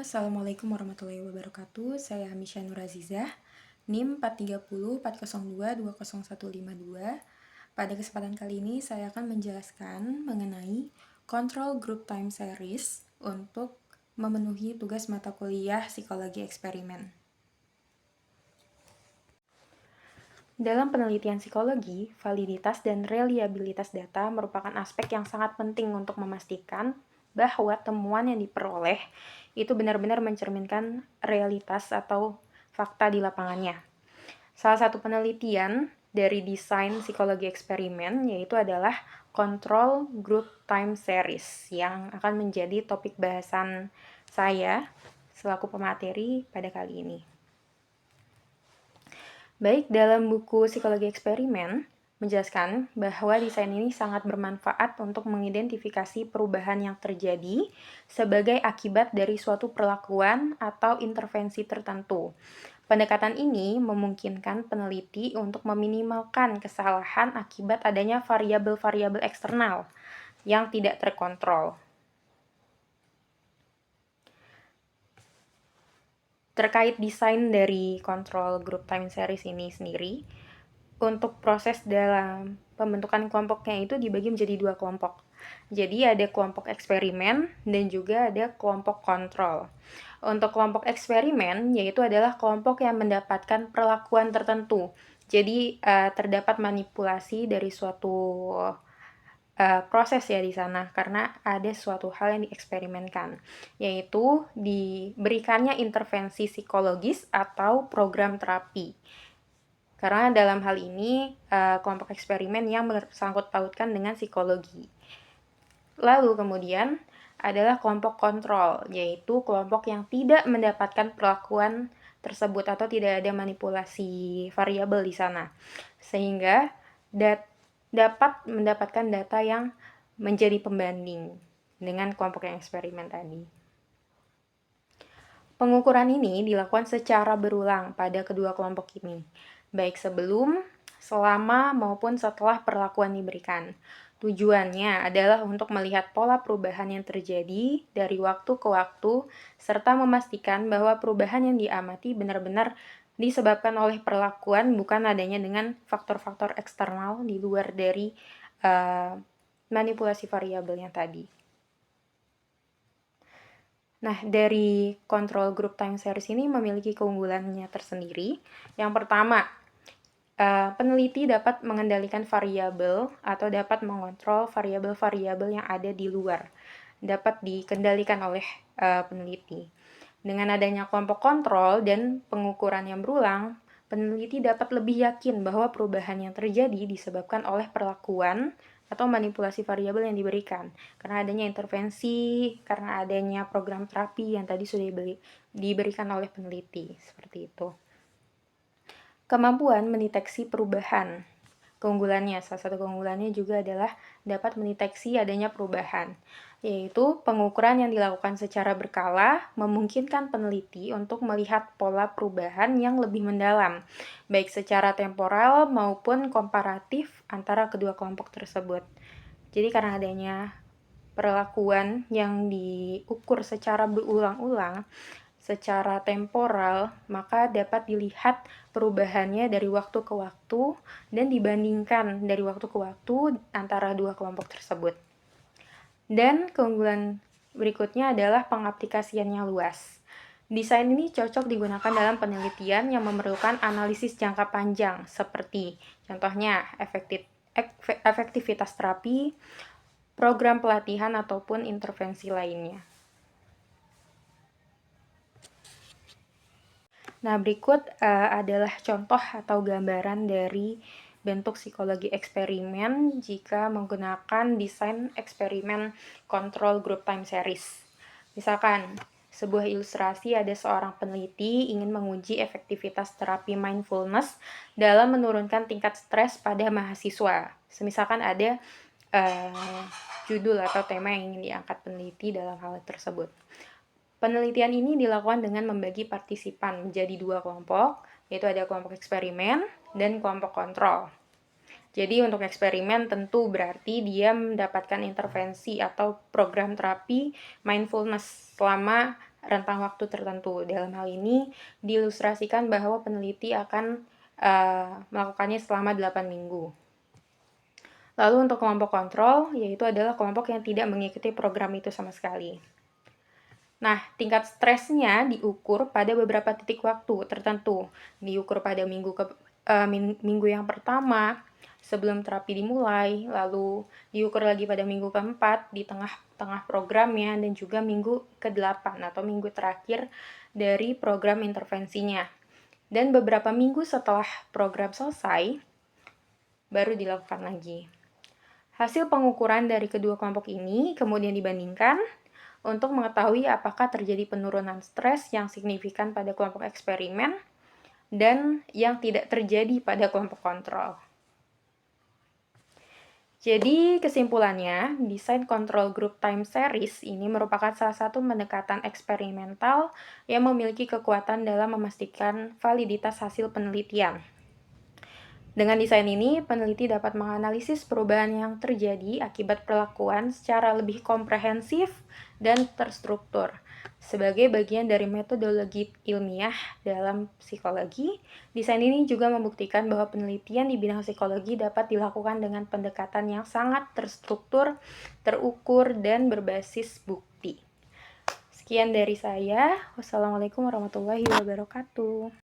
Assalamualaikum warahmatullahi wabarakatuh. Saya Hamisha Nurazizah, NIM 4304022205152. Pada kesempatan kali ini saya akan menjelaskan mengenai Control Group Time Series untuk memenuhi tugas mata kuliah Psikologi Eksperimen. Dalam penelitian psikologi, validitas dan reliabilitas data merupakan aspek yang sangat penting untuk memastikan bahwa temuan yang diperoleh itu benar-benar mencerminkan realitas atau fakta di lapangannya. Salah satu penelitian dari desain psikologi eksperimen yaitu adalah Control Group Time Series yang akan menjadi topik bahasan saya selaku pemateri pada kali ini. Baik, dalam buku Psikologi Eksperimen menjelaskan bahwa desain ini sangat bermanfaat untuk mengidentifikasi perubahan yang terjadi sebagai akibat dari suatu perlakuan atau intervensi tertentu. Pendekatan ini memungkinkan peneliti untuk meminimalkan kesalahan akibat adanya variabel-variabel eksternal yang tidak terkontrol. Terkait desain dari Control Group Time Series ini sendiri, untuk proses dalam pembentukan kelompoknya itu dibagi menjadi 2 kelompok. Jadi ada kelompok eksperimen dan juga ada kelompok kontrol. Untuk kelompok eksperimen yaitu adalah kelompok yang mendapatkan perlakuan tertentu. Jadi terdapat manipulasi dari suatu proses ya di sana karena ada suatu hal yang dieksperimenkan, yaitu diberikannya intervensi psikologis atau program terapi. Karena dalam hal ini kelompok eksperimen yang bersangkut pautkan dengan psikologi. Lalu kemudian adalah kelompok kontrol, yaitu kelompok yang tidak mendapatkan perlakuan tersebut atau tidak ada manipulasi variabel di sana, sehingga dapat mendapatkan data yang menjadi pembanding dengan kelompok yang eksperimen tadi. Pengukuran ini dilakukan secara berulang pada kedua kelompok ini, baik sebelum, selama, maupun setelah perlakuan diberikan. Tujuannya adalah untuk melihat pola perubahan yang terjadi dari waktu ke waktu, serta memastikan bahwa perubahan yang diamati benar-benar disebabkan oleh perlakuan, bukan adanya dengan faktor-faktor eksternal di luar dari manipulasi variabelnya tadi. Nah, dari Control Group Time Series ini memiliki keunggulannya tersendiri. Yang pertama, peneliti dapat mengendalikan variabel atau dapat mengontrol variabel-variabel yang ada di luar, dapat dikendalikan oleh peneliti. Dengan adanya kelompok kontrol dan pengukuran yang berulang, peneliti dapat lebih yakin bahwa perubahan yang terjadi disebabkan oleh perlakuan atau manipulasi variabel yang diberikan, karena adanya intervensi, karena adanya program terapi yang tadi sudah diberikan oleh peneliti, seperti itu. Kemampuan mendeteksi perubahan. Keunggulannya, salah satu keunggulannya juga adalah dapat mendeteksi adanya perubahan, yaitu pengukuran yang dilakukan secara berkala memungkinkan peneliti untuk melihat pola perubahan yang lebih mendalam, baik secara temporal maupun komparatif antara kedua kelompok tersebut. Jadi karena adanya perlakuan yang diukur secara berulang-ulang, secara temporal, maka dapat dilihat perubahannya dari waktu ke waktu dan dibandingkan dari waktu ke waktu antara dua kelompok tersebut. Dan keunggulan berikutnya adalah pengaplikasiannya luas. Desain ini cocok digunakan dalam penelitian yang memerlukan analisis jangka panjang, seperti contohnya efektivitas terapi, program pelatihan, ataupun intervensi lainnya. Nah, berikut adalah contoh atau gambaran dari bentuk psikologi eksperimen jika menggunakan desain eksperimen Control Group Time Series. Misalkan, sebuah ilustrasi ada seorang peneliti ingin menguji efektivitas terapi mindfulness dalam menurunkan tingkat stres pada mahasiswa. Misalkan ada judul atau tema yang ingin diangkat peneliti dalam hal tersebut. Penelitian ini dilakukan dengan membagi partisipan menjadi 2 kelompok, yaitu ada kelompok eksperimen dan kelompok kontrol. Jadi untuk eksperimen tentu berarti dia mendapatkan intervensi atau program terapi mindfulness selama rentang waktu tertentu. Dalam hal ini diilustrasikan bahwa peneliti akan melakukannya selama 8 minggu. Lalu untuk kelompok kontrol, yaitu adalah kelompok yang tidak mengikuti program itu sama sekali. Nah, tingkat stresnya diukur pada beberapa titik waktu tertentu. Diukur pada minggu yang pertama, sebelum terapi dimulai, lalu diukur lagi pada minggu keempat, di tengah programnya, dan juga minggu ke-8 atau minggu terakhir dari program intervensinya. Dan beberapa minggu setelah program selesai, baru dilakukan lagi. Hasil pengukuran dari kedua kelompok ini kemudian dibandingkan untuk mengetahui apakah terjadi penurunan stres yang signifikan pada kelompok eksperimen dan yang tidak terjadi pada kelompok kontrol. Jadi kesimpulannya, desain control group time series ini merupakan salah satu pendekatan eksperimental yang memiliki kekuatan dalam memastikan validitas hasil penelitian. Dengan desain ini, peneliti dapat menganalisis perubahan yang terjadi akibat perlakuan secara lebih komprehensif dan terstruktur. Sebagai bagian dari metodologi ilmiah dalam psikologi, desain ini juga membuktikan bahwa penelitian di bidang psikologi dapat dilakukan dengan pendekatan yang sangat terstruktur, terukur, dan berbasis bukti. Sekian dari saya. Wassalamualaikum warahmatullahi wabarakatuh.